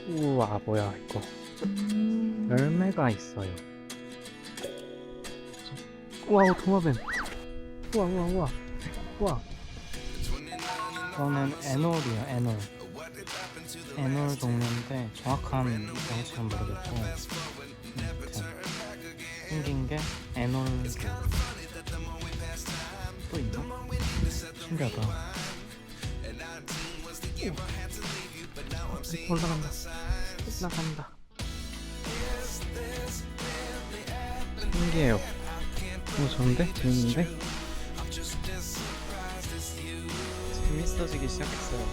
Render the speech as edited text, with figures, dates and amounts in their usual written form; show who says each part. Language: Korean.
Speaker 1: 우와, 뭐야 이거. 열매가 있어요. 우와, 도마뱀. 우와 우와 우와 우와. 이거는 애놀이에요. 애놀 동물인데 정확한 명칭은 모르겠고 생긴 게 애놀. 또 있나? 신기하다. 올라간다. 신기해요. 좋은데? 재밌는데?
Speaker 2: 재밌어지기 시작했어요.